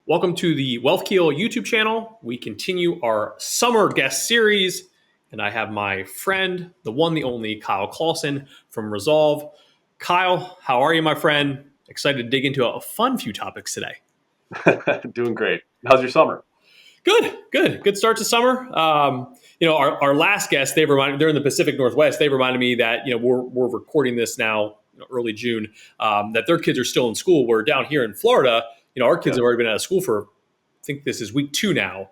Welcome to the WealthKeel YouTube channel. We continue our summer guest series, and I have my friend, the one, the only, Kyle Clausen from Resolve. Kyle, how are you, my friend? Excited to dig into a fun few topics today. Doing great. How's your summer? Good start to summer. Our last guest, they're in the Pacific Northwest. They reminded me that we're recording this now, early June, that their kids are still in school. We're down here in Florida. Our kids have already been out of school for, I think this is week 2 now.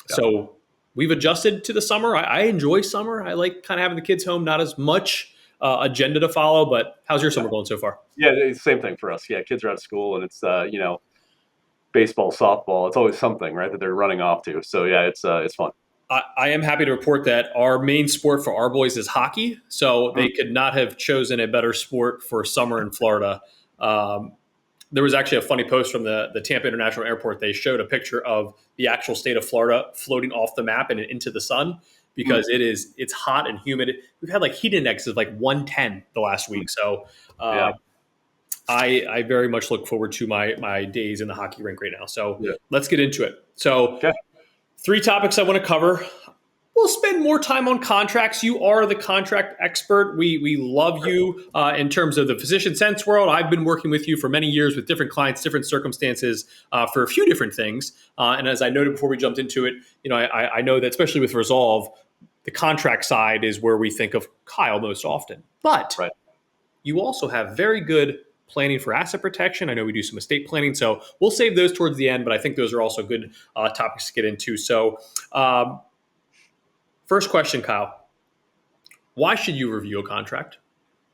So we've adjusted to the summer. I enjoy summer. I like kind of having the kids home, not as much agenda to follow, but how's your summer going so far? Yeah, it's the same thing for us. Yeah, kids are out of school and it's, baseball, softball. It's always something, right, that they're running off to. So yeah, it's fun. I am happy to report that our main sport for our boys is hockey. So they could not have chosen a better sport for summer in Florida. There was actually a funny post from the Tampa International Airport. They showed a picture of the actual state of Florida floating off the map and into the sun because it's hot and humid. We've had like heat indexes of like 110 the last week. So I very much look forward to my days in the hockey rink right now. So let's get into it. So 3 topics I want to cover. We'll spend more time on contracts. You are the contract expert. We love you in terms of the physician sense world. I've been working with you for many years with different clients, different circumstances for a few different things. And as I noted before we jumped into it, I know that especially with Resolve, the contract side is where we think of Kyle most often. But you also have very good planning for asset protection. I know we do some estate planning, so we'll save those towards the end, but I think those are also good topics to get into. So first question, Kyle, why should you review a contract?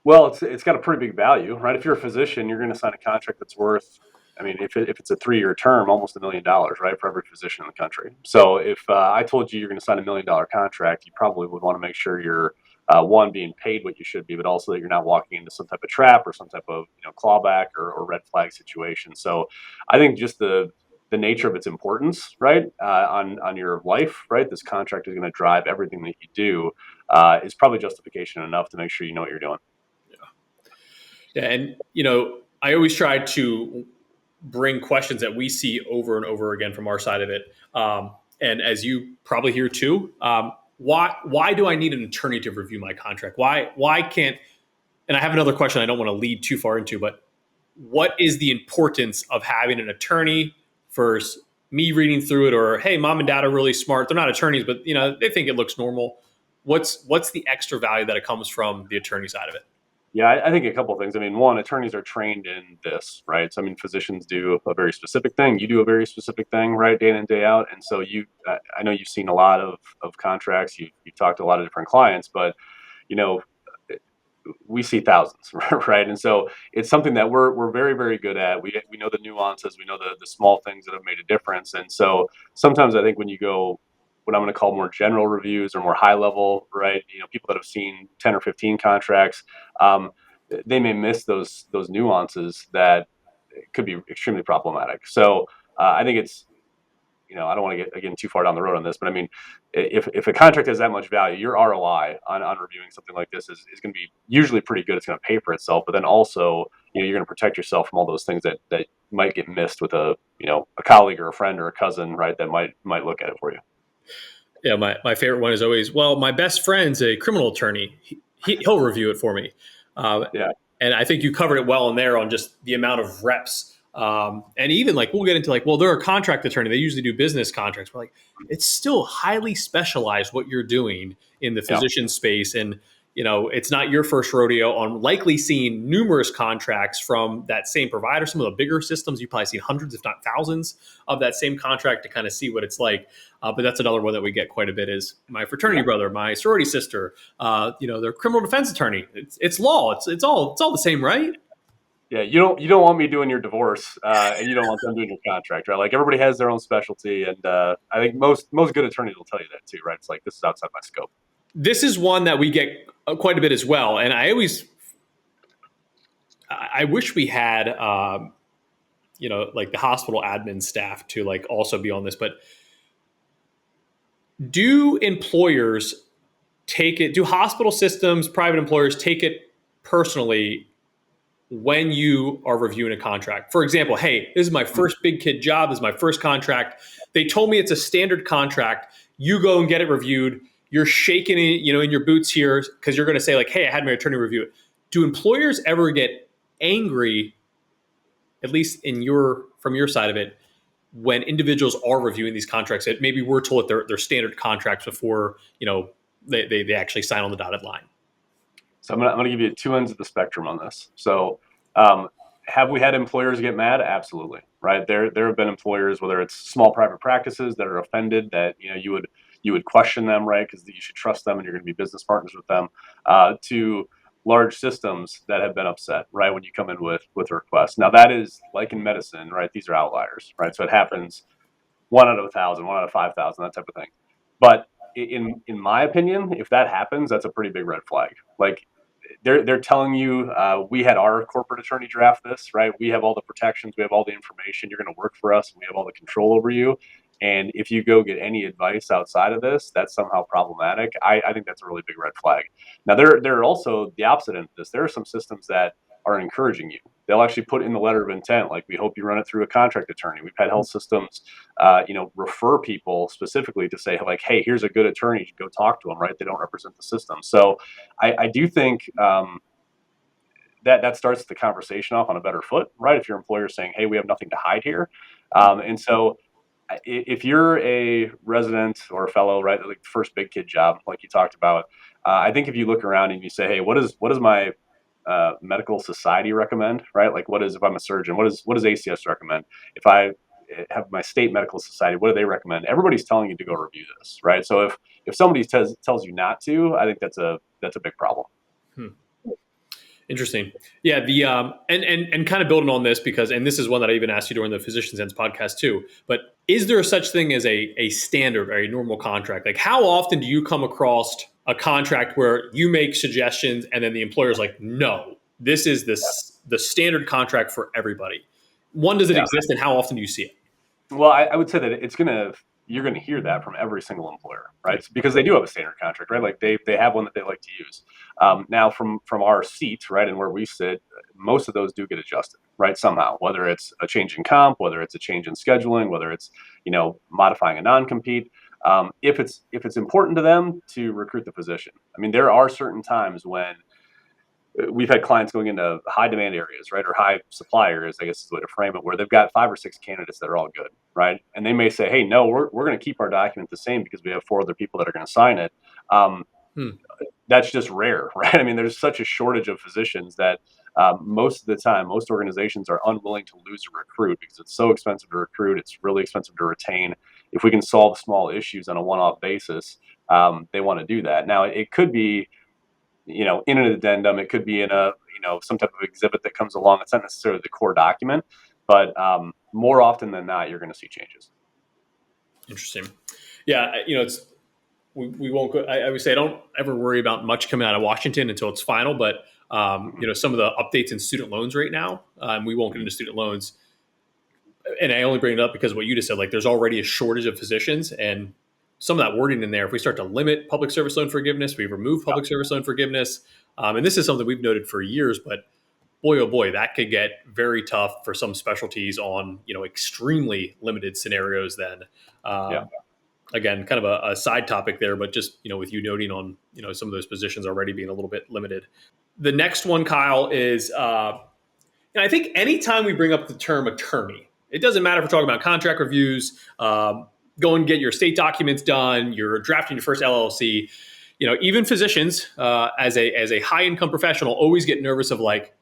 Well, it's got a pretty big value, right? If you're a physician, you're going to sign a contract that's worth, I mean, if it's a 3-year term, almost $1 million, right, for every physician in the country. So if I told you you're going to sign $1 million contract, you probably would want to make sure you're one, being paid what you should be, but also that you're not walking into some type of trap or some type of clawback or red flag situation. So I think just the nature of its importance, right, on your life, right, this contract is going to drive everything that you do, is probably justification enough to make sure you know what you're doing. Yeah, and I always try to bring questions that we see over and over again from our side of it. And as you probably hear too, why do I need an attorney to review my contract? Why can't? And I have another question I don't want to lead too far into, but what is the importance of having an attorney versus me reading through it? Or hey, mom and dad are really smart. They're not attorneys, but they think it looks normal. What's the extra value that it comes from the attorney side of it? Yeah, I think a couple of things. I mean, one, attorneys are trained in this, right? So, I mean, physicians do a very specific thing. You do a very specific thing, right, day in and day out. And so I know you've seen a lot of contracts. You've talked to a lot of different clients, but, we see thousands, right? And so it's something that we're very, very good at. We know the nuances. We know the small things that have made a difference. And so sometimes I think when you go what I'm going to call more general reviews or more high level, right? People that have seen 10 or 15 contracts, they may miss those nuances that could be extremely problematic. So I think it's, I don't want to get again too far down the road on this, but I mean, if a contract has that much value, your ROI on reviewing something like this is going to be usually pretty good. It's going to pay for itself, but then also, you're going to protect yourself from all those things that might get missed with a colleague or a friend or a cousin, right? That might look at it for you. Yeah, my favorite one is always, well, my best friend's a criminal attorney. He'll review it for me. And I think you covered it well in there on just the amount of reps. And even we'll get into well, they're a contract attorney. They usually do business contracts. We're it's still highly specialized what you're doing in the physician space. And, it's not your first rodeo on likely seeing numerous contracts from that same provider. Some of the bigger systems, you've probably seen hundreds, if not thousands of that same contract to kind of see what it's like. But that's another one that we get quite a bit is my fraternity brother, my sorority sister, their criminal defense attorney. It's law. It's all the same, right? Yeah, you don't want me doing your divorce, and you don't want them doing your contract, right? Everybody has their own specialty, and I think most good attorneys will tell you that too, right? It's this is outside my scope. This is one that we get quite a bit as well, and I wish we had, the hospital admin staff to also be on this. But do employers take it? Do hospital systems, private employers take it personally when you are reviewing a contract. For example, hey, this is my first big kid job. This is my first contract. They told me it's a standard contract. You go and get it reviewed. You're shaking it, in your boots here because you're going to say like, hey, I had my attorney review it. Do employers ever get angry, at least from your side of it, when individuals are reviewing these contracts that maybe we're told they're standard contracts before, they actually sign on the dotted line? So I'm gonna give you two ends of the spectrum on this. So have we had employers get mad? Absolutely, right? There have been employers, whether it's small private practices that are offended that you would question them, right? Because you should trust them and you're going to be business partners with them. To large systems that have been upset, right? When you come in with a request. Now that is like in medicine, right? These are outliers, right? So it happens 1 out of 1,000, 1 out of 5,000, that type of thing. But in my opinion, if that happens, that's a pretty big red flag. Like they're telling you, we had our corporate attorney draft this, right? We have all the protections, we have all the information. You're going to work for us, and we have all the control over you. And if you go get any advice outside of this, that's somehow problematic. I think that's a really big red flag. Now there are also the opposite end of this. There are some systems that are encouraging you. They'll actually put in the letter of intent, like, we hope you run it through a contract attorney. We've had health systems, refer people specifically to say, like, hey, here's a good attorney, you go talk to them, right? They don't represent the system. So I do think that starts the conversation off on a better foot, right? If your employer is saying, hey, we have nothing to hide here. And so if you're a resident or a fellow, right, like the first big kid job, like you talked about, I think if you look around and you say, hey, what does my medical society recommend, right? Like, if I'm a surgeon, what does ACS recommend? If I have my state medical society, what do they recommend? Everybody's telling you to go review this, right? So if somebody tells you not to, I think that's a big problem. Hmm. Interesting. Yeah. The and kind of building on this, because this is one that I even asked you during the Physician Sense podcast too. But is there such thing as a standard or a normal contract? Like, how often do you come across a contract where you make suggestions and then the employer's like, no, this is the standard contract for everybody? One, does it exist, and how often do you see it? Well, I would say that you're gonna hear that from every single employer, right? Because they do have a standard contract, right? Like they have one that they like to use. Now, from our seat, right, and where we sit, most of those do get adjusted, right? Somehow, whether it's a change in comp, whether it's a change in scheduling, whether it's modifying a non-compete. If it's important to them to recruit the physician, I mean, there are certain times when we've had clients going into high demand areas, right, or high supply areas, I guess is the way to frame it, where they've got 5 or 6 candidates that are all good, right? And they may say, hey, no, we're going to keep our document the same because we have 4 other people that are going to sign it. Hmm. That's just rare, right? I mean, there's such a shortage of physicians that most of the time, most organizations are unwilling to lose a recruit because it's so expensive to recruit. It's really expensive to retain. If we can solve small issues on a one-off basis, they want to do that. Now, it could be in an addendum. It could be in some type of exhibit that comes along. It's not necessarily the core document, but more often than not, you're going to see changes. Interesting. Yeah, it's we won't go. I would say I don't ever worry about much coming out of Washington until it's final. But some of the updates in student loans right now, we won't get into student loans. And I only bring it up because of what you just said. Like, there's already a shortage of physicians, and some of that wording in there. If we start to limit public service loan forgiveness, we remove public service loan forgiveness, and this is something we've noted for years. But boy, oh boy, that could get very tough for some specialties on extremely limited scenarios. Then, again, kind of a side topic there, but just with you noting on some of those positions already being a little bit limited. The next one, Kyle, is I think anytime we bring up the term attorney, it doesn't matter if we're talking about contract reviews, go and get your state documents done, you're drafting your first LLC. Even physicians, as a high income professional, always get nervous of like,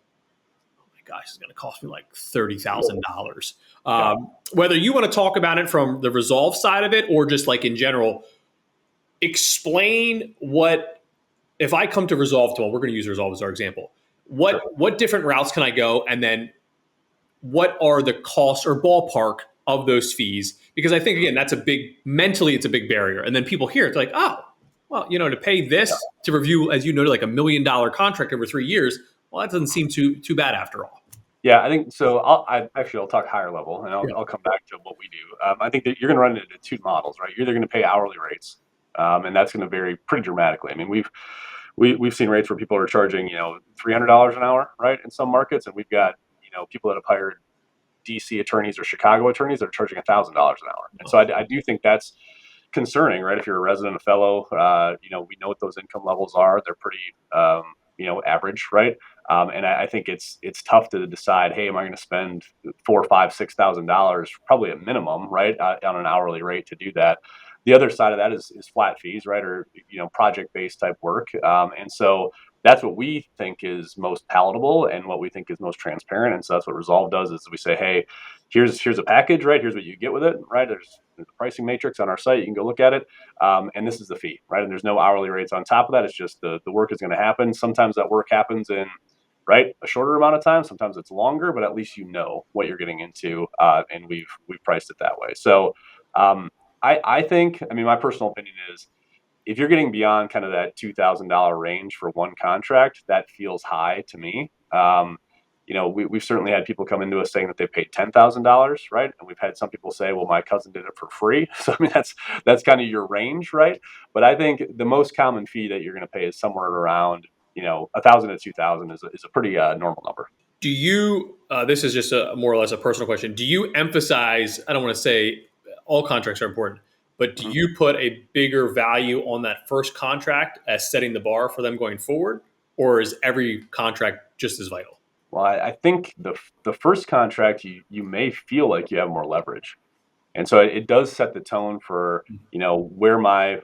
oh my gosh, it's going to cost me like $30,000. Whether you want to talk about it from the resolve side of it or just like in general, explain what, if I come to resolve tomorrow, we're going to use resolve as our example. What different routes can I go, and then what are the costs or ballpark of those fees? Because I think, again, mentally it's a big barrier. And then people hear it, they're like, oh, well, to pay this to review, as you noted, like $1 million contract over 3 years, well, that doesn't seem too bad after all. Yeah, I think so. I'll talk higher level, and I'll come back to what we do. I think that you're going to run into 2 models, right? You're either going to pay hourly rates, and that's going to vary pretty dramatically. I mean, we've seen rates where people are charging, $300 an hour, right, in some markets, and we've got, people that have hired DC attorneys or Chicago attorneys that are charging $1,000 an hour. And so I do think that's concerning, right? If you're a resident, a fellow, we know what those income levels are. They're pretty, average, right? And I think it's tough to decide, hey, am I going to spend four, five, $6,000, probably a minimum, right, on an hourly rate to do that. The other side of that is flat fees, right, or project based type work, and so that's what we think is most palatable and what we think is most transparent. And so that's what Resolve does is we say, hey, here's a package, right? Here's what you get with it, right? There's a pricing matrix on our site. You can go look at it. And this is the fee, right? And there's no hourly rates on top of that. It's just the work is going to happen. Sometimes that work happens in, right, a shorter amount of time. Sometimes it's longer, but at least you know what you're getting into. And we've priced it that way. So I think, I mean, my personal opinion is, if you're getting beyond kind of that $2,000 range for one contract, that feels high to me. We've certainly had people come into us saying that they paid $10,000, right? And we've had some people say, "Well, my cousin did it for free." So I mean, that's kind of your range, right? But I think the most common fee that you're going to pay is somewhere around, 1,000 to 2,000 is a pretty normal number. Do you, this is just a more or less a personal question. Do you emphasize, I don't want to say all contracts are important, but do Mhm. you put a bigger value on that first contract as setting the bar for them going forward? Or is every contract just as vital? Well, I think the first contract you may feel like you have more leverage, and so it does set the tone for where my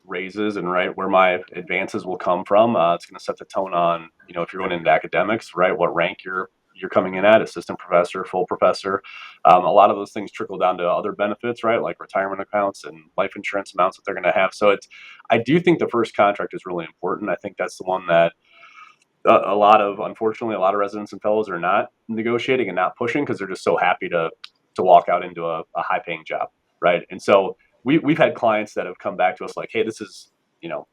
raises and right where my advances will come from. It's going to set the tone on if you're going into academics, right, what rank you're coming in at, assistant professor, full professor. A lot of those things trickle down to other benefits, right, like retirement accounts and life insurance amounts that they're going to have. So I do think the first contract is really important. I think that's the one that unfortunately, a lot of residents and fellows are not negotiating and not pushing because they're just so happy to walk out into a high paying job, right? And so we've had clients that have come back to us like, hey, this is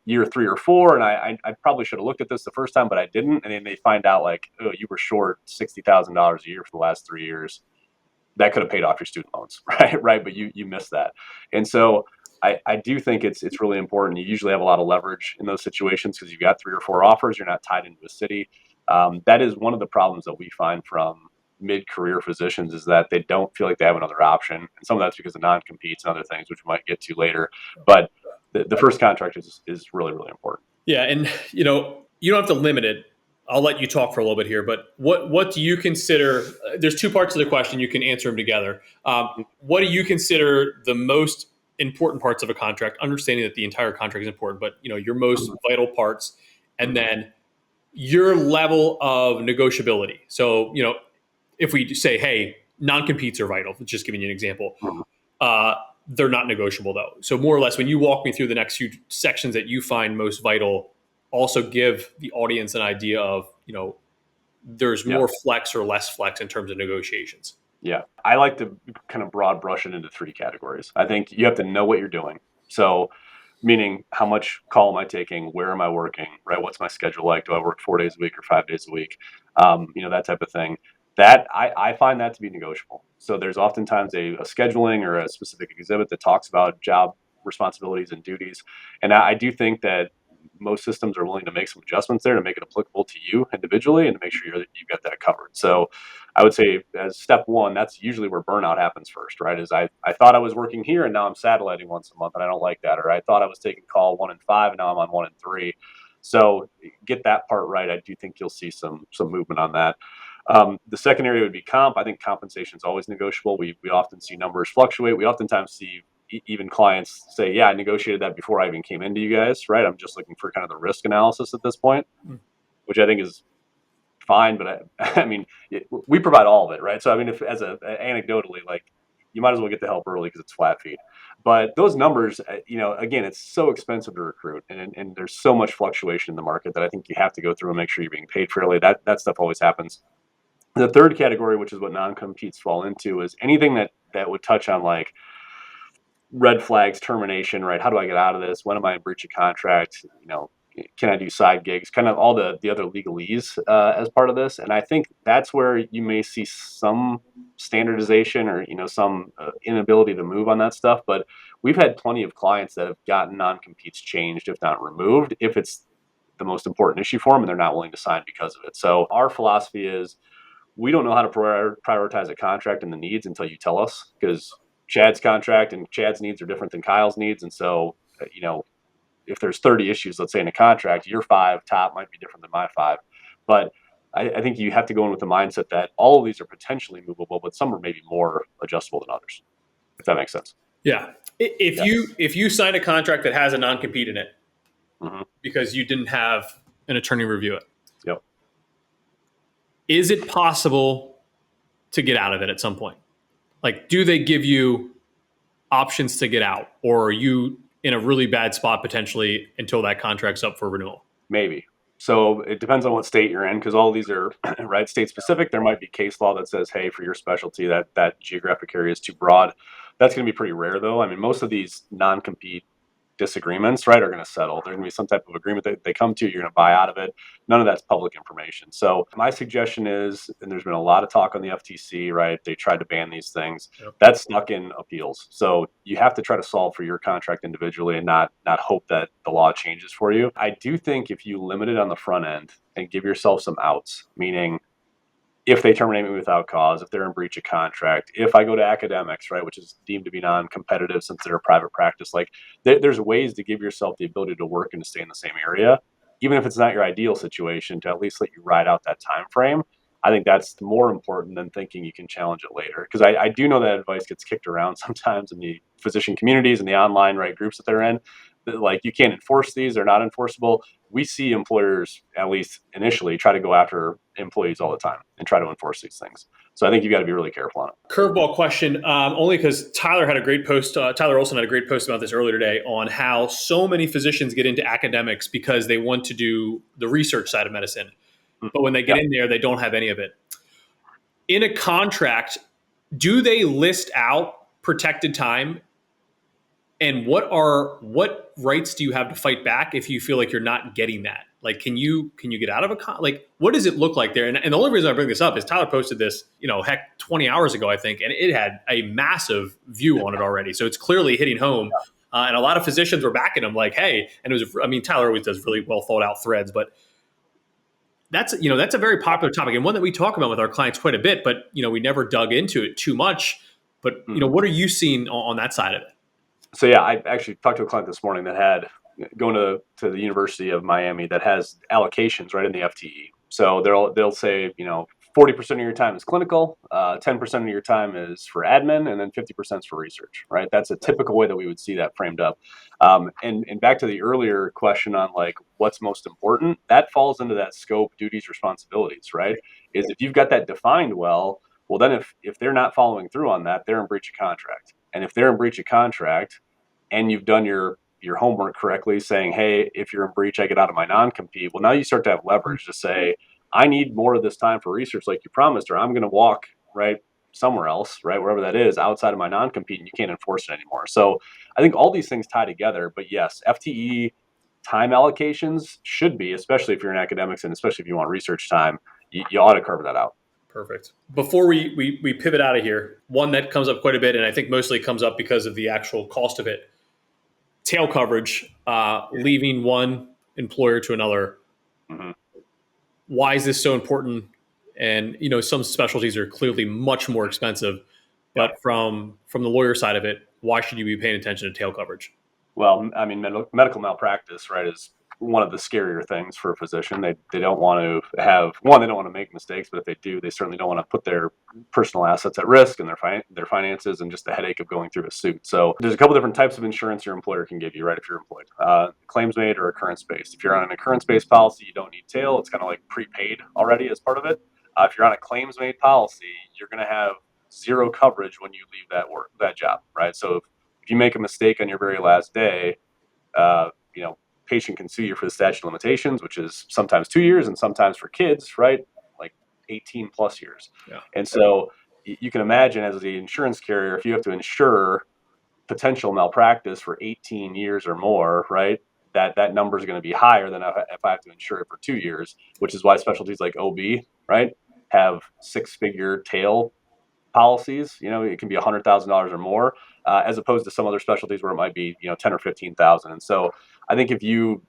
year 3 or 4, and I probably should have looked at this the first time, but I didn't. And then they find out like, oh, you were short $60,000 a year for the last 3 years. That could have paid off your student loans, right? Right, but you missed that. And so I do think it's really important. You usually have a lot of leverage in those situations because you've got 3 or 4 offers. You're not tied into a city. That is one of the problems that we find from mid-career physicians is that they don't feel like they have another option, and some of that's because of non-competes and other things, which we might get to later. But the first contract is really, really important. Yeah, and you don't have to limit it. I'll let you talk for a little bit here, but what do you consider? There's two parts of the question. You can answer them together. What do you consider the most important parts of a contract? Understanding that the entire contract is important, but your most vital parts, and then your level of negotiability. So if we say, hey, non-competes are vital, just giving you an example. Mhm. Uh, they're not negotiable though. So more or less, when you walk me through the next few sections that you find most vital, also give the audience an idea of there's Yeah. more flex or less flex in terms of negotiations. Yeah. I like to kind of broad brush it into 3 categories. I think you have to know what you're doing. So, meaning how much call am I taking? Where am I working? Right? What's my schedule like? Do I work 4 days a week or 5 days a week? That type of thing. That I find that to be negotiable. So there's oftentimes a scheduling or a specific exhibit that talks about job responsibilities and duties. And I do think that most systems are willing to make some adjustments there to make it applicable to you individually and to make sure you've got that covered. So I would say as step one, that's usually where burnout happens first, right? Is I thought I was working here and now I'm satelliting once a month and I don't like that. Or I thought I was taking call 1 in 5 and now I'm on 1 in 3. So get that part right. I do think you'll see some movement on that. The second area would be comp. I think compensation is always negotiable. We often see numbers fluctuate. We oftentimes see even clients say, yeah, I negotiated that before I even came into you guys, right? I'm just looking for kind of the risk analysis at this point, which I think is fine. But I mean, we provide all of it, right? So I mean, if anecdotally, like you might as well get the help early because it's flat fee. But those numbers, again, it's so expensive to recruit, and there's so much fluctuation in the market that I think you have to go through and make sure you're being paid fairly. That stuff always happens. The third category, which is what non-competes fall into, is anything that would touch on like red flags, termination, right? How do I get out of this? When am I in breach of contract? Can I do side gigs? Kind of all the other legalese as part of this. And I think that's where you may see some standardization or some inability to move on that stuff. But we've had plenty of clients that have gotten non-competes changed, if not removed, if it's the most important issue for them, and they're not willing to sign because of it. So our philosophy is we don't know how to prioritize a contract and the needs until you tell us, because Chad's contract and Chad's needs are different than Kyle's needs. And so, if there's 30 issues, let's say in a contract, your 5 top might be different than my 5. But I think you have to go in with the mindset that all of these are potentially movable, but some are maybe more adjustable than others, if that makes sense. Yeah. If Yeah. you sign a contract that has a non-compete in it Mm-hmm. because you didn't have an attorney review it, Yep. is it possible to get out of it at some point? Like, do they give you options to get out, or are you in a really bad spot potentially until that contract's up for renewal? Maybe. So it depends on what state you're in, because all these are right state specific. There might be case law that says, hey, for your specialty, that geographic area is too broad. That's going to be pretty rare, though. I mean, most of these non-compete disagreements, right, are going to settle. There's going to be some type of agreement that they come to. You're going to buy out of it. None of that's public information. So my suggestion is, and there's been a lot of talk on the FTC, right? They tried to ban these things. Yep. That's stuck in appeals. So you have to try to solve for your contract individually and not hope that the law changes for you. I do think if you limit it on the front end and give yourself some outs, meaning if they terminate me without cause, if they're in breach of contract, if I go to academics, right, which is deemed to be non-competitive since they're a private practice, like there's ways to give yourself the ability to work and to stay in the same area, even if it's not your ideal situation, to at least let you ride out that time frame. I think that's more important than thinking you can challenge it later. Because I do know that advice gets kicked around sometimes in the physician communities and the online right groups that they're in. That, like, you can't enforce these; they're not enforceable. We see employers, at least initially, try to go after employees all the time and try to enforce these things. So I think you got to be really careful on it. Curveball question, only because Tyler had a great post. Tyler Olson had a great post about this earlier today on how so many physicians get into academics because they want to do the research side of medicine, but when they get in there, they don't have any of it. In a contract, do they list out protected time? And what rights do you have to fight back if you feel like you're not getting that? Like, can you get out of like, what does it look like there? And the only reason I bring this up is Tyler posted this, 20 hours ago, I think, and it had a massive view on it already. So it's clearly hitting home. And a lot of physicians were backing him like, hey, and it was, Tyler always does really well thought out threads, but that's a very popular topic and one that we talk about with our clients quite a bit, but, we never dug into it too much. But, what are you seeing on that side of it? So yeah, I actually talked to a client this morning that had going to the University of Miami that has allocations right in the FTE. So they'll say 40% of your time is clinical, 10% of your time is for admin, and then 50% is for research. Right? That's a typical way that we would see that framed up. And back to the earlier question on like what's most important, that falls into that scope, duties, responsibilities. Right? Is if you've got that defined well then if they're not following through on that, they're in breach of contract. And if they're in breach of contract and you've done your homework correctly, saying, hey, if you're in breach, I get out of my non-compete. Well, now you start to have leverage to say, I need more of this time for research like you promised, or I'm going to walk right somewhere else, right, wherever that is, outside of my non-compete, and you can't enforce it anymore. So I think all these things tie together. But yes, FTE time allocations should be, especially if you're in academics and especially if you want research time, you ought to carve that out. Perfect. Before we pivot out of here, one that comes up quite a bit, and I think mostly comes up because of the actual cost of it, tail coverage, leaving one employer to another. Mm-hmm. Why is this so important? And some specialties are clearly much more expensive, but from the lawyer side of it, why should you be paying attention to tail coverage? Well, I mean, medical malpractice, right, is one of the scarier things for a physician. They don't want to have one. They don't want to make mistakes, but if they do, they certainly don't want to put their personal assets at risk and their finances and just the headache of going through a suit. So there's a couple different types of insurance your employer can give you, right? If you're employed, claims made or occurrence based. If you're on an occurrence based policy, you don't need tail. It's kind of like prepaid already as part of it. If you're on a claims made policy, you're going to have zero coverage when you leave that job, right? So if you make a mistake on your very last day, uh, patient can sue you for the statute of limitations, which is sometimes 2 years and sometimes for kids, right, like 18 plus years. Yeah. And so you can imagine as the insurance carrier, if you have to insure potential malpractice for 18 years or more, right, that number is going to be higher than if I have to insure it for 2 years, which is why specialties like OB, right, have 6-figure tail policies. It can be $100,000 or more, as opposed to some other specialties where it might be 10 or 15,000. And so I think if you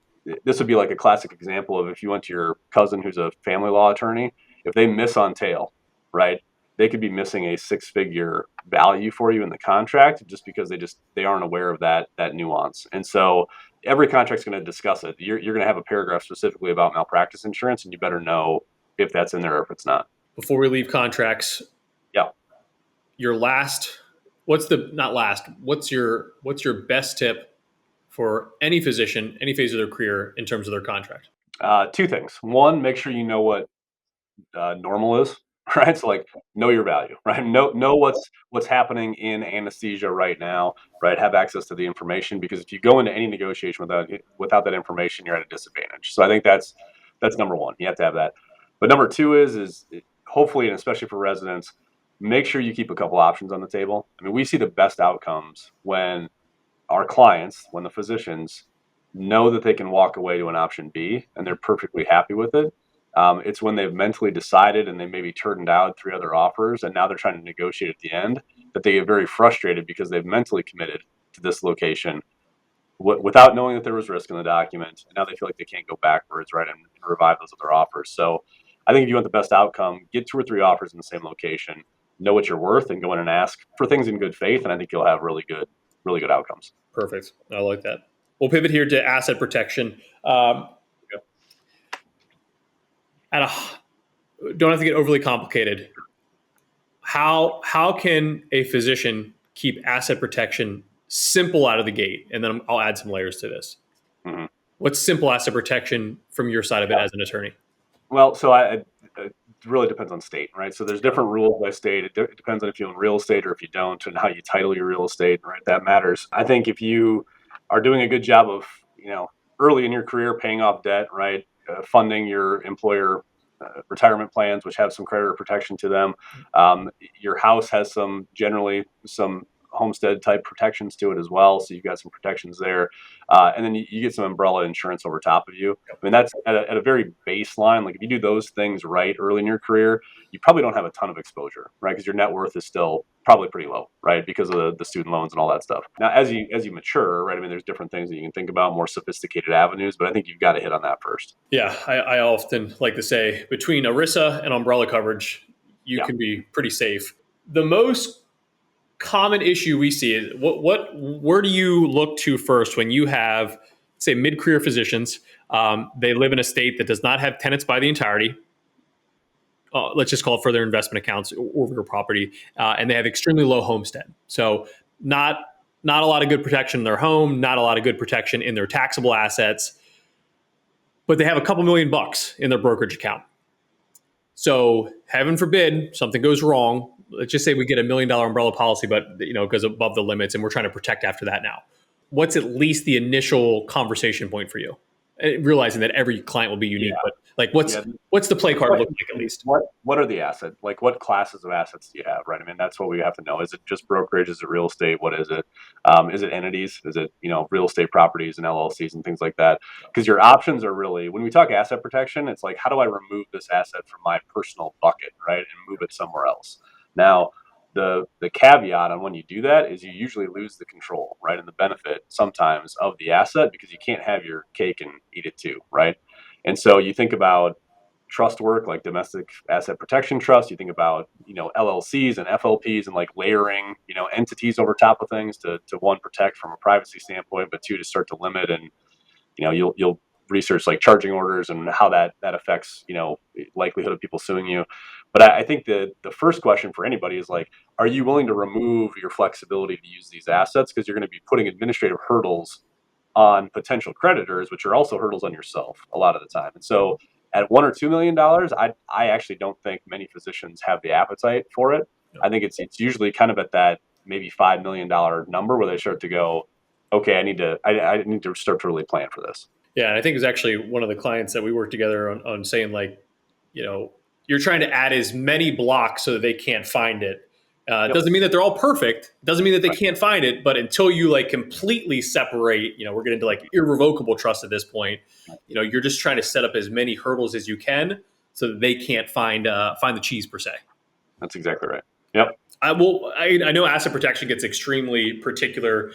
this would be like a classic example of if you went to your cousin who's a family law attorney, if they miss on tail, right? They could be missing a six-figure value for you in the contract just because they aren't aware of that nuance. And so every contract's going to discuss it. You're going to have a paragraph specifically about malpractice insurance, and you better know if that's in there or if it's not. Before we leave contracts, Yeah. your last, what's your best tip for any physician, any phase of their career in terms of their contract? Two things. One, make sure you know what normal is, right? So like know your value, right? Know what's happening in anesthesia right now, right? Have access to the information because if you go into any negotiation without that information, you're at a disadvantage. So I think that's number one. You have to have that. But number two is hopefully, and especially for residents, make sure you keep a couple options on the table. I mean, we see the best outcomes when our clients, when the physicians know that they can walk away to an option B and they're perfectly happy with it. It's when they've mentally decided and they maybe turned down three other offers and now they're trying to negotiate at the end that they get very frustrated because they've mentally committed to this location without knowing that there was risk in the document. And now they feel like they can't go backwards, right, and revive those other offers. So I think if you want the best outcome, get two or three offers in the same location, know what you're worth, and go in and ask for things in good faith. And I think you'll have really good outcomes. Perfect. I like that. We'll pivot here to asset protection. Yep. Don't have to get overly complicated. How can a physician keep asset protection simple out of the gate? And then I'll add some layers to this. Mm-hmm. What's simple asset protection from your side of it as an attorney? Well, it really depends on state, right? So there's different rules by state. It depends on if you own real estate or if you don't, and how you title your real estate, right? That matters. I think if you are doing a good job of, early in your career paying off debt, right, funding your employer retirement plans, which have some creditor protection to them, your house has generally some homestead type protections to it as well. So you've got some protections there. And then you get some umbrella insurance over top of you. I mean, that's at a very baseline. Like if you do those things right early in your career, you probably don't have a ton of exposure, right? Because your net worth is still probably pretty low, right? Because of the student loans and all that stuff. Now, as you mature, right? I mean, there's different things that you can think about, more sophisticated avenues, but I think you've got to hit on that first. Yeah, I often like to say between ERISA and umbrella coverage, you can be pretty safe. The most common issue we see is where do you look to first when you have, say, mid-career physicians? They live in a state that does not have tenants by the entirety. Let's just call it for their investment accounts or real property, and they have extremely low homestead. So not a lot of good protection in their home, not a lot of good protection in their taxable assets, but they have a couple $1,000,000 in their brokerage account. So heaven forbid something goes wrong. Let's just say we get $1,000,000 umbrella policy, but it goes above the limits, and we're trying to protect after that now. What's at least the initial conversation point for you? Realizing that every client will be unique, but like what's the play card look like at least? What are the assets? Like what classes of assets do you have, right? I mean, that's what we have to know. Is it just brokerage? Is it real estate? What is it? Is it entities? Is it, real estate properties and LLCs and things like that? Because your options are really, when we talk asset protection, it's like, how do I remove this asset from my personal bucket, right? And move it somewhere else. Now, the caveat on when you do that is you usually lose the control, right, and the benefit sometimes of the asset because you can't have your cake and eat it too, right? And so you think about trust work like domestic asset protection trust. You think about LLCs and FLPs and like layering entities over top of things to one, protect from a privacy standpoint, but two, to start to limit. And you'll research like charging orders and how that affects likelihood of people suing you. But I think the first question for anybody is like, are you willing to remove your flexibility to use these assets, because you're going to be putting administrative hurdles on potential creditors, which are also hurdles on yourself a lot of the time. And so at $1 or $2 million, I actually don't think many physicians have the appetite for it. I think it's usually kind of at that maybe $5 million number where they start to go, okay, I need to start to really plan for this. Yeah, and I think it was actually one of the clients that we worked together on saying like, you're trying to add as many blocks so that they can't find it. It doesn't mean that they're all perfect. It doesn't mean that they can't find it, but until you like completely separate, we're getting to like irrevocable trust at this point. You're just trying to set up as many hurdles as you can so that they can't find the cheese per se. That's exactly right. Yep. I know asset protection gets extremely particular.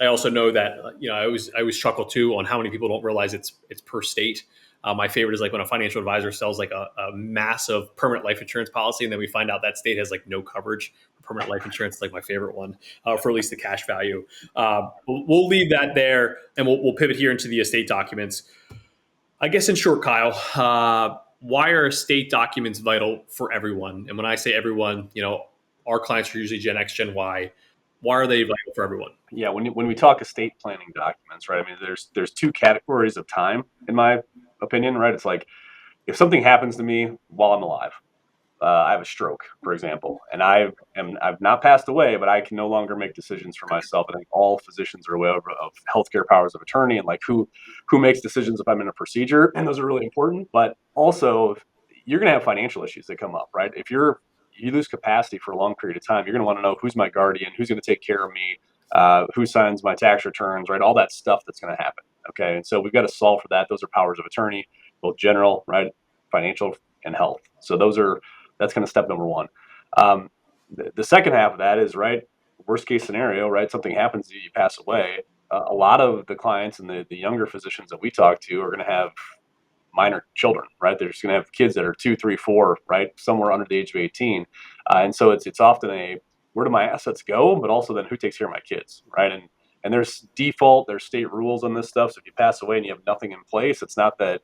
I also know that I always chuckle too on how many people don't realize it's per state. My favorite is like when a financial advisor sells like a massive permanent life insurance policy, and then we find out that state has like no coverage for permanent life insurance. It's like my favorite one for at least the cash value. We'll leave that there, and we'll pivot here into the estate documents. I guess in short, Kyle, why are estate documents vital for everyone? And when I say everyone, our clients are usually Gen X, Gen Y. Why are they vital for everyone? Yeah, when we talk estate planning documents, right? I mean, there's two categories of time, in my opinion, right? It's like if something happens to me while I'm alive, I have a stroke, for example, and I've not passed away, but I can no longer make decisions for myself. I think all physicians are aware of healthcare powers of attorney and like who makes decisions if I'm in a procedure, and those are really important. But also, you're going to have financial issues that come up, right? If you lose capacity for a long period of time, you're going to want to know who's my guardian, who's going to take care of me, who signs my tax returns, right? All that stuff that's going to happen. Okay, and so we've got to solve for that. Those are powers of attorney, both general, right, financial, and health. So that's kind of step number one. The second half of that is right. Worst case scenario, right? Something happens to you, you pass away. A lot of the clients and the younger physicians that we talk to are going to have minor children, right? They're just going to have kids that are 2, 3, 4, right? Somewhere under the age of 18. And so it's often a where do my assets go, but also then who takes care of my kids, right? And there's state rules on this stuff. So if you pass away and you have nothing in place, it's not that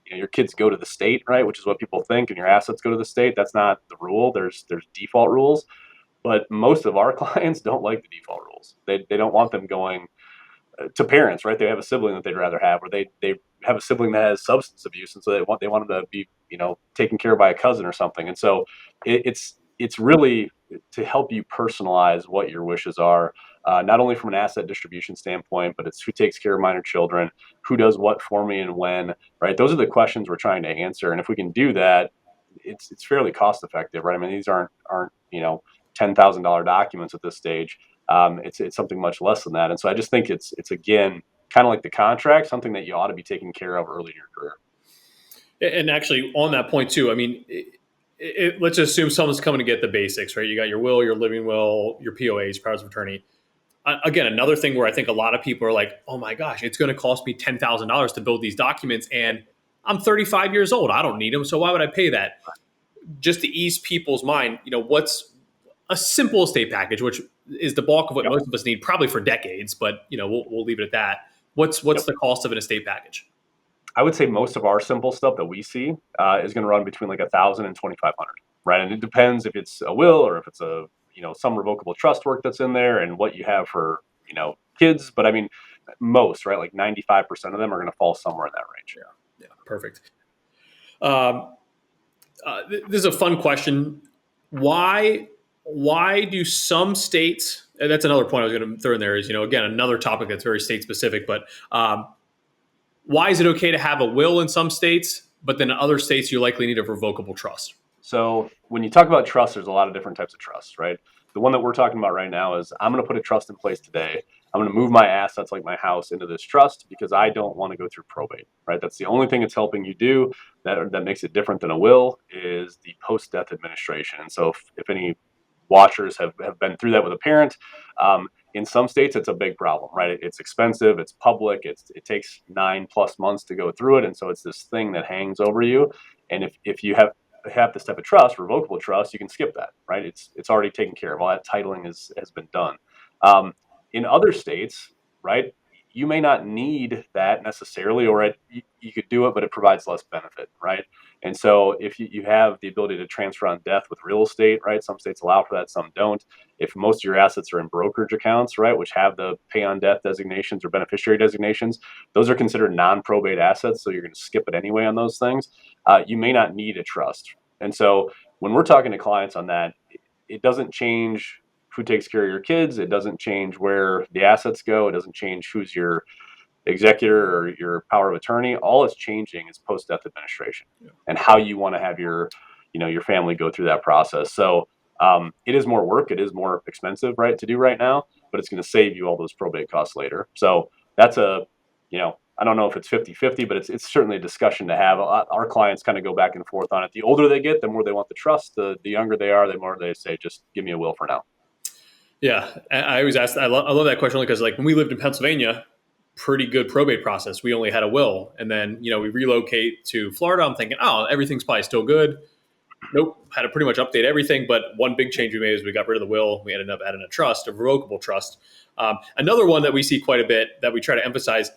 your kids go to the state, right? Which is what people think, and your assets go to the state. That's not the rule. There's default rules, but most of our clients don't like the default rules. They don't want them going to parents, right? They have a sibling that they'd rather have, or they have a sibling that has substance abuse, and so they want them to be taken care of by a cousin or something. And so it's really to help you personalize what your wishes are, not only from an asset distribution standpoint, but it's who takes care of minor children, who does what for me and when, right? Those are the questions we're trying to answer, and if we can do that, it's fairly cost effective, right? I mean, these aren't $10,000 documents at this stage. It's something much less than that. And so I just think it's again kind of like the contract, something that you ought to be taking care of early in your career. And actually, on that point too, I mean, let's assume someone's coming to get the basics, right? You got your will, your living will, your POAs, powers of attorney. Again, another thing where I think a lot of people are like, "Oh my gosh, it's going to cost me $10,000 to build these documents, and I'm 35 years old. I don't need them, so why would I pay that?" Just to ease people's mind, what's a simple estate package, which is the bulk of what Yep. most of us need, probably for decades. But we'll leave it at that. What's Yep. the cost of an estate package? I would say most of our simple stuff that we see is going to run between like 1,000 and 2,500, right? And it depends if it's a will or if it's a some revocable trust work that's in there and what you have for kids. But I mean, most, right? Like 95% of them are going to fall somewhere in that range. Yeah, perfect. Um, this is a fun question. Why do some states? And that's another point I was going to throw in there. Is again another topic that's very state specific. But why is it okay to have a will in some states, but then in other states you likely need a revocable trust? So when you talk about trust, there's a lot of different types of trusts, right? The one that we're talking about right now is I'm going to put a trust in place today. I'm going to move my assets like my house into this trust because I don't want to go through probate, right? That's the only thing it's helping you do that makes it different than a will is the post-death administration. And so if any watchers have been through that with a parent, in some states it's a big problem, right? It's expensive, it's public, it takes 9+ months to go through it. And so it's this thing that hangs over you. And if you have this type of trust, revocable trust, you can skip that, right? It's already taken care of. All that titling has been done. In other states, right, you may not need that necessarily, or you could do it, but it provides less benefit, right? And so if you have the ability to transfer on death with real estate, right, some states allow for that, some don't. If most of your assets are in brokerage accounts, right, which have the pay on death designations or beneficiary designations, those are considered non-probate assets, so you're going to skip it anyway on those things. You may not need a trust. And so when we're talking to clients on that, it doesn't change who takes care of your kids. It doesn't change where the assets go. It doesn't change who's your executor or your power of attorney. All it's changing is post-death administration and how you want to have your family go through that process. So it is more work. It is more expensive, right, to do right now, but it's going to save you all those probate costs later. So that's I don't know if it's 50-50, but it's certainly a discussion to have. Our clients kind of go back and forth on it. The older they get, the more they want the trust. The younger they are, the more they say, just give me a will for now. Yeah, I always ask. I love that question because like when we lived in Pennsylvania, pretty good probate process. We only had a will, and then we relocate to Florida. I'm thinking, oh, everything's probably still good. Nope, had to pretty much update everything. But one big change we made is we got rid of the will. We ended up adding a trust, a revocable trust. Another one that we see quite a bit that we try to emphasize.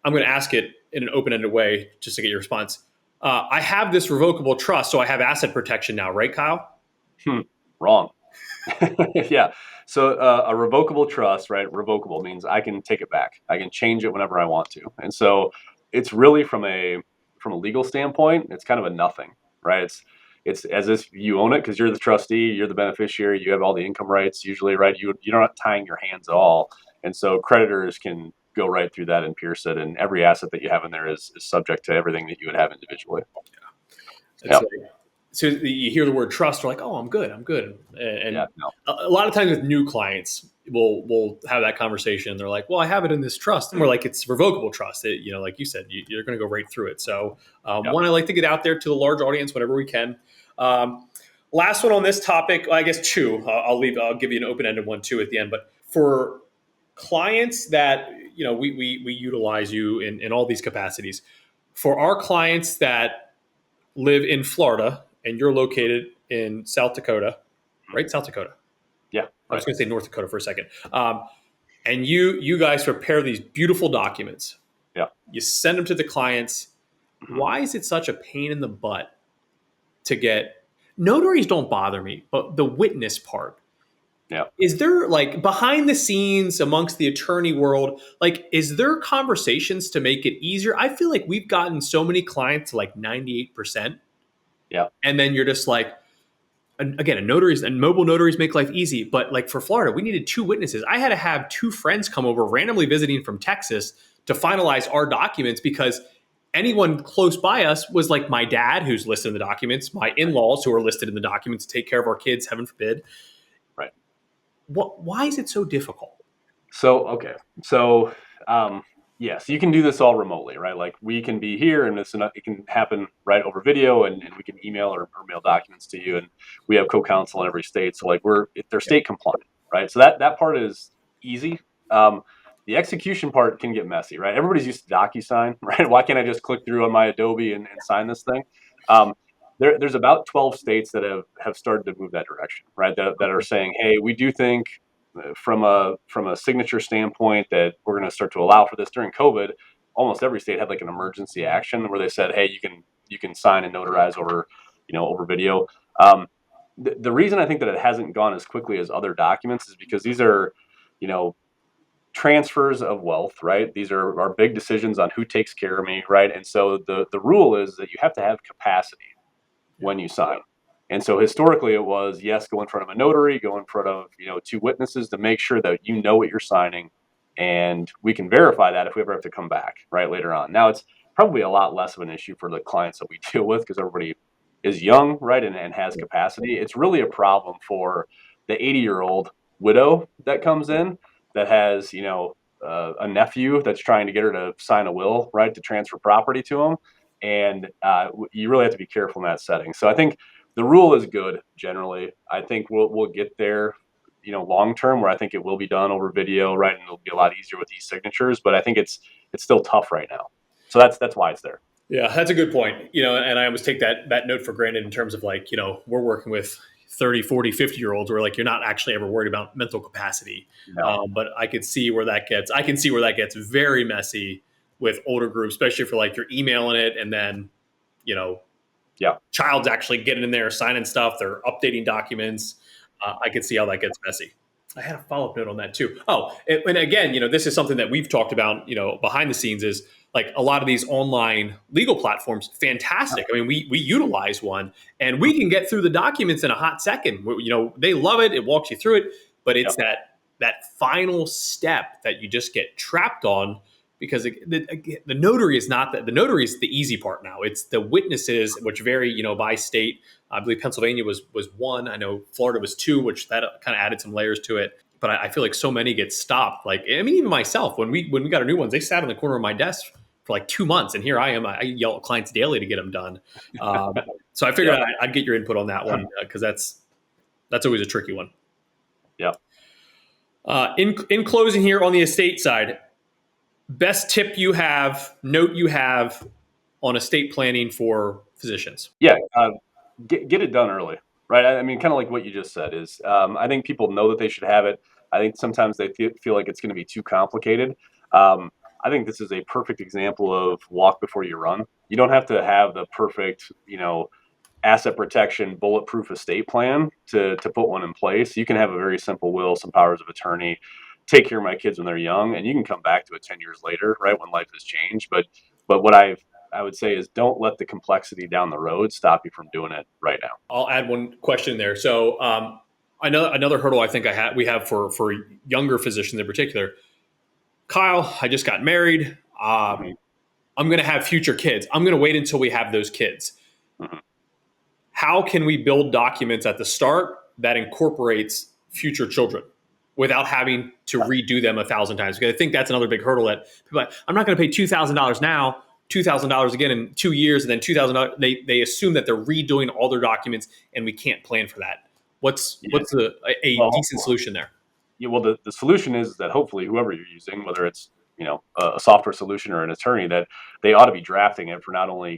I'm going to ask it in an open-ended way just to get your response. I have this revocable trust, so I have asset protection now, right, Kyle? Wrong. Yeah. So a revocable trust, right? Revocable means I can take it back. I can change it whenever I want to. And so it's really from a legal standpoint, it's kind of a nothing, right? It's as if you own it because you're the trustee, you're the beneficiary, you have all the income rights usually, right? You're not tying your hands at all. And so creditors can go right through that and pierce it, and every asset that you have in there is subject to everything that you would have individually. It's Yeah. like, so you hear the word trust, you're like, oh, I'm good, I'm good. And Yeah. No. a lot of times with new clients, we'll have that conversation. They're like, well, I have it in this trust, and we're like, it's revocable trust. Like you said, you're going to go right through it. So Yeah. one, I like to get out there to the large audience whenever we can. Last one on this topic, I guess two. I'll give you an open ended one too at the end. But for clients that we utilize you in all these capacities. For our clients that live in Florida and you're located in South Dakota, right? South Dakota. Yeah. I was Right. going to say North Dakota for a second. And you guys prepare these beautiful documents. Yeah. You send them to the clients. Mhm. Why is it such a pain in the butt to get notaries? Don't bother me, but the witness part. Yeah. Is there like behind the scenes amongst the attorney world, like, is there conversations to make it easier? I feel like we've gotten so many clients to like 98%. Yeah. And then you're just like, and again, notaries and mobile notaries make life easy. But like for Florida, we needed two witnesses. I had to have two friends come over randomly visiting from Texas to finalize our documents because anyone close by us was like my dad, who's listed in the documents, my in laws, who are listed in the documents to take care of our kids, heaven forbid. Right. Why is it so difficult? So, okay. So, yes, you can do this all remotely, right? Like we can be here and it can happen right over video and we can email or mail documents to you. And we have co-counsel in every state. So like they're state compliant, right? So that part is easy. Um, the execution part can get messy, right? Everybody's used to DocuSign, right? Why can't I just click through on my Adobe and sign this thing? Um, there's about 12 states that have started to move that direction, right? That are saying, hey, we do think from a signature standpoint that we're going to start to allow for this during COVID. Almost every state had like an emergency action where they said, "Hey, you can sign and notarize over video." The reason I think that it hasn't gone as quickly as other documents is because these are, you know, transfers of wealth, right? These are big decisions on who takes care of me, right? And so the rule is that you have to have capacity Yeah. when you sign. And so historically it was, yes, go in front of a notary, go in front of, two witnesses to make sure that you know what you're signing. And we can verify that if we ever have to come back, right, later on. Now it's probably a lot less of an issue for the clients that we deal with because everybody is young, right, and has capacity. It's really a problem for the 80-year-old widow that comes in that has, a nephew that's trying to get her to sign a will, right, to transfer property to him and you really have to be careful in that setting. So I think the rule is good generally. I think we'll get there, long term, where I think it will be done over video, right, and it'll be a lot easier with e-signatures. But I think it's still tough right now. So that's why it's there. Yeah, that's a good point. And I always take that note for granted in terms of like, we're working with 30, 40, 50 year olds where like you're not actually ever worried about mental capacity. No. But I can see where that gets very messy with older groups, especially for like you're emailing it and then, you know, Yeah. child's actually getting in there, signing stuff, they're updating documents. I can see how that gets messy. I had a follow up note on that too. Oh, and again, this is something that we've talked about, behind the scenes is like a lot of these online legal platforms, fantastic. I mean, we utilize one and we can get through the documents in a hot second. They love it. It walks you through it, but it's Yep. that final step that you just get trapped on because the notary is not the notary is the easy part now. It's the witnesses, which vary, by state. I believe Pennsylvania was one. I know Florida was two, which that kind of added some layers to it. But I feel like so many get stopped. Like, I mean, even myself, when we got our new ones, they sat in the corner of my desk for like 2 months, and here I am. I yell at clients daily to get them done. So I figured Yep. I'd get your input on that one because that's always a tricky one. Yep. In closing here on the estate side, best tip you have, note you have on estate planning for physicians. Yeah, get it done early, right? I mean, kind of like what you just said is, I think people know that they should have it. I think sometimes they feel like it's going to be too complicated. Um, I think this is a perfect example of walk before you run. You don't have to have the perfect, asset protection, bulletproof estate plan to put one in place. You can have a very simple will, some powers of attorney, take care of my kids when they're young, and you can come back to it 10 years later, right, when life has changed. But what I would say is don't let the complexity down the road stop you from doing it right now. I'll add one question there. So I know another hurdle I think we have for younger physicians in particular. Kyle, I just got married. Hmm. I'm going to have future kids. I'm going to wait until we have those kids. Hmm. How can we build documents at the start that incorporates future children without having to redo them 1,000 times? Because I think that's another big hurdle that people are like, I'm not going to pay $2,000 now, $2,000 again in 2 years, and then $2,000. They assume that they're redoing all their documents, and we can't plan for that. What's Yeah. what's a Well, decent solution there? yeah, well, the solution is that hopefully whoever you're using, whether it's a software solution or an attorney, that they ought to be drafting it for not only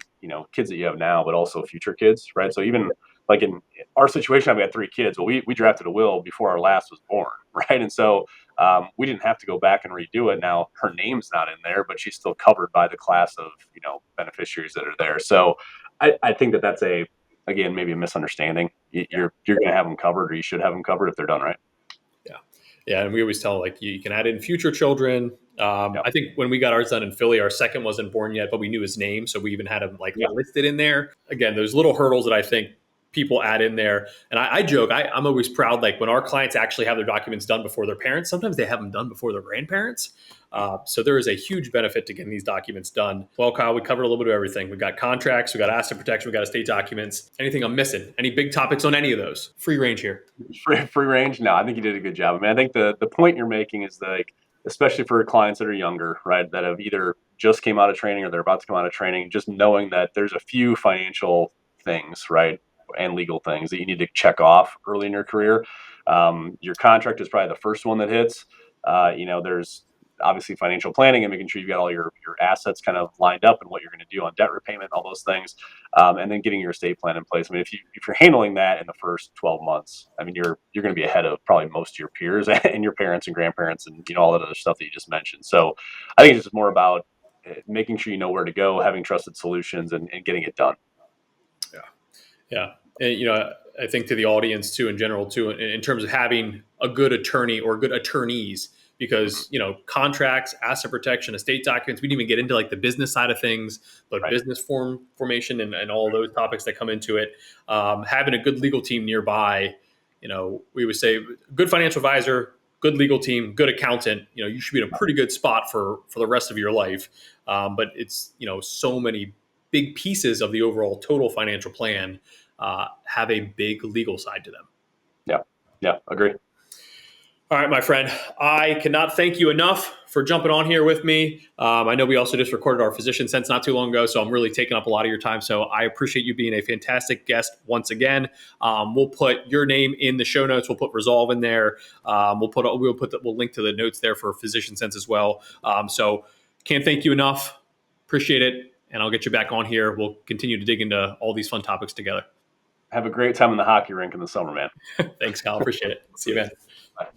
kids that you have now, but also future kids, right? So even like in our situation, we had 3 kids. Well, we drafted a will before our last was born, right? And so we didn't have to go back and redo it. Now her name's not in there, but she's still covered by the class of beneficiaries that are there. So I think that that's again maybe a misunderstanding. You're going to have them covered, or you should have them covered if they're done right. Yeah. Yeah. And we always tell like you can add in future children. Yep. I think when we got ours done in Philly, our second wasn't born yet, but we knew his name. So we even had him like Yeah. listed in there. Again, those little hurdles that I think people add in there. And I joke, I'm always proud, like when our clients actually have their documents done before their parents, sometimes they have them done before their grandparents. So there is a huge benefit to getting these documents done. Well, Kyle, we covered a little bit of everything. We got contracts, we got asset protection, we got estate documents. Anything I'm missing? Any big topics on any of those? Free range here. Free range. No, I think you did a good job. I mean, I think the point you're making is like, especially for clients that are younger, right, that have either just came out of training or they're about to come out of training, just knowing that there's a few financial things, right, and legal things that you need to check off early in your career. Your contract is probably the first one that hits. There's obviously financial planning and making sure you've got all your assets kind of lined up and what you're going to do on debt repayment, all those things, and then getting your estate plan in place. I mean, if you're handling that in the first 12 months, I mean, you're going to be ahead of probably most of your peers and your parents and grandparents and all that other stuff that you just mentioned. So I think it's just more about making sure you know where to go, having trusted solutions, and getting it done. Yeah. Yeah. And, I think to the audience too, in general too, in terms of having a good attorney or good attorneys, Mhm. because, contracts, asset protection, estate documents, we didn't even get into like the business side of things, but Right. business formation and all those topics that come into it. Having a good legal team nearby, we would say good financial advisor, good legal team, good accountant, you should be in a pretty good spot for the rest of your life. But it's, so many big pieces of the overall total financial plan have a big legal side to them. Yeah. Yeah. Agree. All right, my friend, I cannot thank you enough for jumping on here with me. I know we also just recorded our physician sense not too long ago, so I'm really taking up a lot of your time. So I appreciate you being a fantastic guest once again. We'll put your name in the show notes. We'll put Resolve in there. We'll link to the notes there for physician sense as well. So can't thank you enough. Appreciate it, and I'll get you back on here. We'll continue to dig into all these fun topics together. Have a great time in the hockey rink in the summer, man. Thanks, Kyle. Appreciate it. See you, man. Bye.